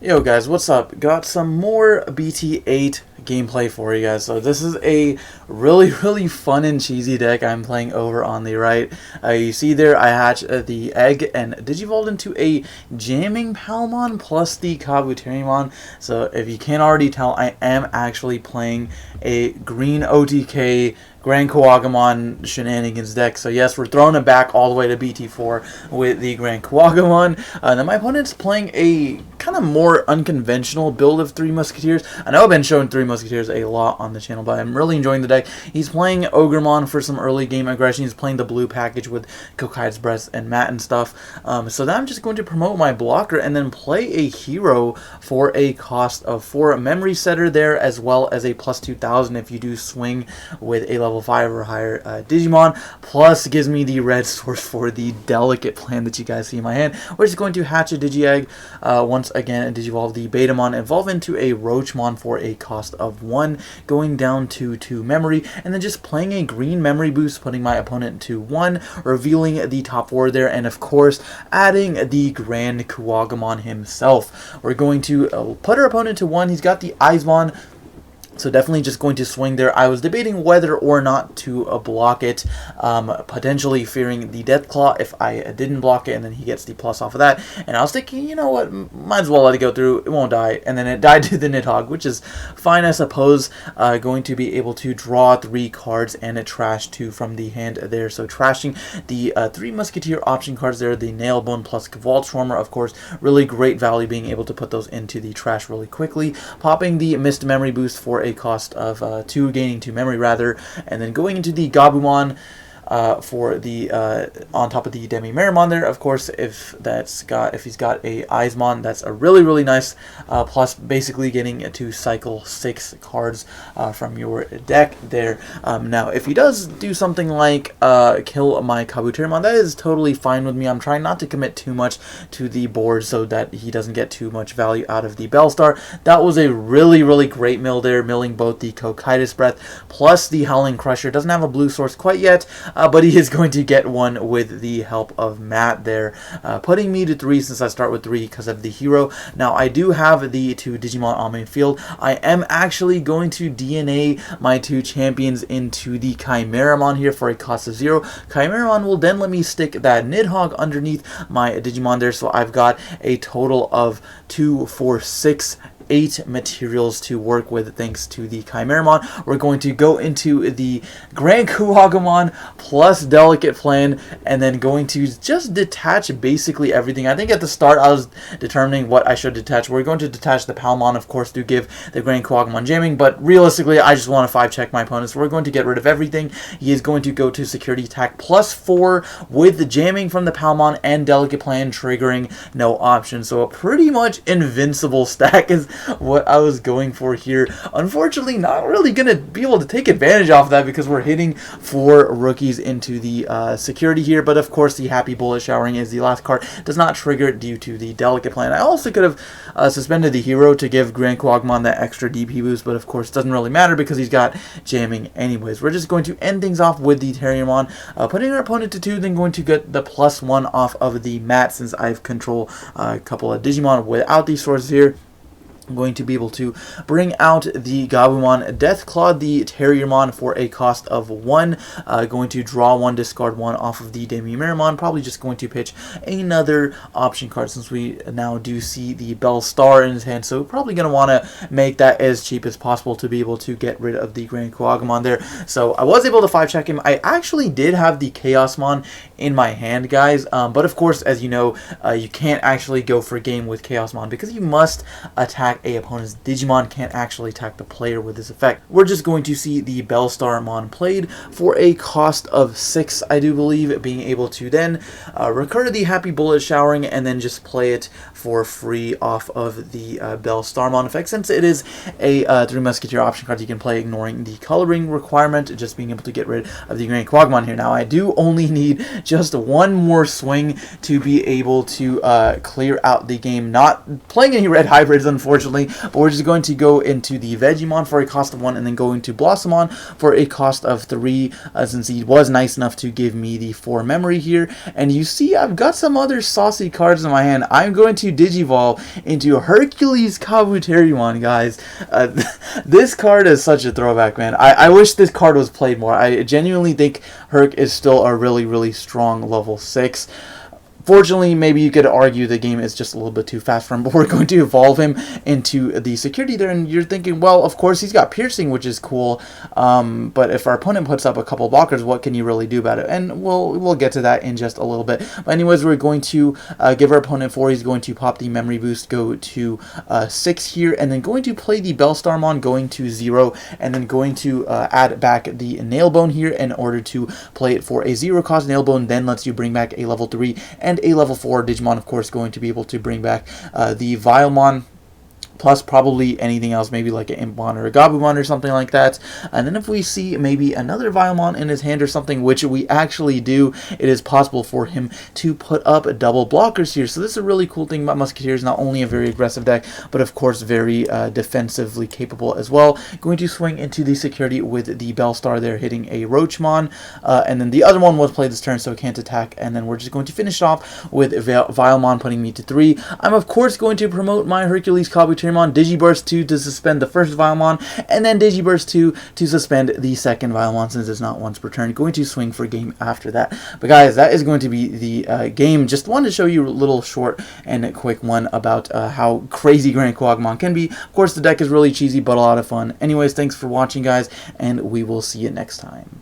Yo guys, what's up? Got some more BT8 gameplay for you guys. So this is a really fun and cheesy deck I'm playing over on the right. You see there I hatched the egg and digivolved into a jamming Palmon plus the Kabuterimon. So if you can't already tell, I am actually playing a green OTK Grankuwagamon shenanigans deck. So yes, we're throwing it back all the way to BT4 with the Grankuwagamon. Now my opponent's playing a kind of more unconventional build of Three Musketeers. I know I've been showing Three Musketeers a lot on the channel, but I'm really enjoying the deck. He's playing Ogremon for some early game aggression. He's playing the blue package with Kokai's Breath and Matt and stuff. So then I'm just going to promote my blocker and then play a hero for a cost of 4 memory setter there, as well as a plus 2,000 if you do swing with a level 5 or higher Digimon. Plus gives me the red source for the delicate plan that you guys see in my hand. We're just going to hatch a Digi-Egg once again and Digivolve the Betamon, evolve into a Roachmon for a cost of 1, going down to 2 memory, and then just playing a green memory boost, putting my opponent to 1, revealing the top 4 there, and of course adding the Grankuwagamon himself. We're going to put our opponent to 1. He's got the Eismon, so definitely just going to swing there. I was debating whether or not to block it, potentially fearing the Death Claw if I didn't block it, and then he gets the plus off of that. And I was thinking, you know what, might as well let it go through. It won't die. And then it died to the Nidhogg, which is fine, I suppose. Going to be able to draw 3 cards and trash 2 from the hand there. So trashing the 3 Musketeer option cards there, the Nailbone plus Vaultswarmer, of course. Really great value being able to put those into the trash really quickly. Popping the Missed Memory Boost for a cost of 2, gaining 2 memory rather, and then going into the Gabumon for the on top of the Demi-Meramon there. Of course, if he's got a Eismon, that's a really nice plus, basically getting to cycle 6 cards from your deck there. Now if he does do something like kill my Kabuterimon, that is totally fine with me. I'm trying not to commit too much to the board so that he doesn't get too much value out of the Bellstar. That was a really great mill there, milling both the Kokai's Breath plus the Howling Crusher. Doesn't have a blue source quite yet, but he is going to get one with the help of Matt there, putting me to 3 since I start with 3 because of the hero. Now I do have the 2 Digimon on my field. I am actually going to DNA my 2 champions into the Chimeramon here for a cost of 0. Chimeramon will then let me stick that Nidhogg underneath my Digimon there, so I've got a total of 2, 4, 6, 8 materials to work with thanks to the Chimeramon. We're going to go into the Grankuwagamon plus Delicate Plan, and then going to just detach basically everything. I think at the start I was determining what I should detach. We're going to detach the Palmon, of course, to give the Grankuwagamon jamming, but realistically I just want to 5-check my opponent, so we're going to get rid of everything. He is going to go to Security Attack plus 4 with the jamming from the Palmon and Delicate Plan triggering no option. So a pretty much invincible stack is what I was going for here. Unfortunately, not really going to be able to take advantage off that because we're hitting 4 rookies into the security here, but of course the Happy Bullet Showering is the last card. Does not trigger due to the Delicate Plan. I also could have suspended the hero to give Grankuwagamon that extra DP boost, but of course it doesn't really matter because he's got jamming anyways. We're just going to end things off with the Terriermon, putting our opponent to 2, then going to get the plus 1 off of the Mat since I've control a couple of Digimon without these sources here. I'm going to be able to bring out the Gabumon, Deathclaw the Terriermon for a cost of 1. Going to draw 1, discard 1 off of the Demi-Meramon. Probably just going to pitch another option card since we now do see the Bellstar in his hand. So probably going to want to make that as cheap as possible to be able to get rid of the Grankuwagamon there. So I was able to 5-check him. I actually did have the Chaosmon in my hand, guys. But of course, as you know, you can't actually go for a game with Chaosmon because you must attack a opponent's Digimon, can't actually attack the player with this effect. We're just going to see the Bellstarmon played for a cost of 6, I do believe, being able to then recur to the Happy Bullet Showering and then just play it for free off of the Bellstarmon effect. Since it is a 3 Musketeer option card, you can play ignoring the coloring requirement, just being able to get rid of the Grankuwagamon here. Now I do only need just 1 more swing to be able to clear out the game. Not playing any red hybrids, unfortunately, unfortunately. But we're just going to go into the Vegemon for a cost of 1, and then going to Blossomon for a cost of 3, since he was nice enough to give me the 4 memory here. And you see, I've got some other saucy cards in my hand. I'm going to Digivolve into HerculesKabuterimon, guys. This card is such a throwback, man. I wish this card was played more. I genuinely think Herc is still a really, really strong level 6. Fortunately, maybe you could argue the game is just a little bit too fast for him, but we're going to evolve him into the security there, and you're thinking, well, of course, he's got piercing, which is cool, but if our opponent puts up a couple blockers, what can you really do about it? And we'll get to that in just a little bit. But anyways, we're going to give our opponent 4. He's going to pop the memory boost, go to 6 here, and then going to play the Bellstarmon, going to 0, and then going to add back the Nailbone here in order to play it for a 0-cost Nailbone, then lets you bring back a level 3 and a level 4 Digimon, of course, going to be able to bring back the Vilemon, plus probably anything else, maybe like an Impmon or a Gabumon or something like that. And then if we see maybe another Vilemon in his hand or something, which we actually do, it is possible for him to put up double blockers here. So this is a really cool thing about Musketeers, not only a very aggressive deck, but of course very defensively capable as well. Going to swing into the security with the Bellstar there, hitting a Roachmon, and then the other one was played this turn, so it can't attack. And then we're just going to finish off with Vilemon, putting me to 3. I'm of course going to promote my HerculesKabuterimon Digiburst 2 to suspend the first Vilemon, and then Digiburst 2 to suspend the second Vilemon, since it's not once per turn. Going to swing for game after that. But guys, that is going to be the game. Just wanted to show you a little short and a quick one about how crazy Grankuwagamon can be. Of course, the deck is really cheesy, but a lot of fun. Anyways, thanks for watching, guys, and we will see you next time.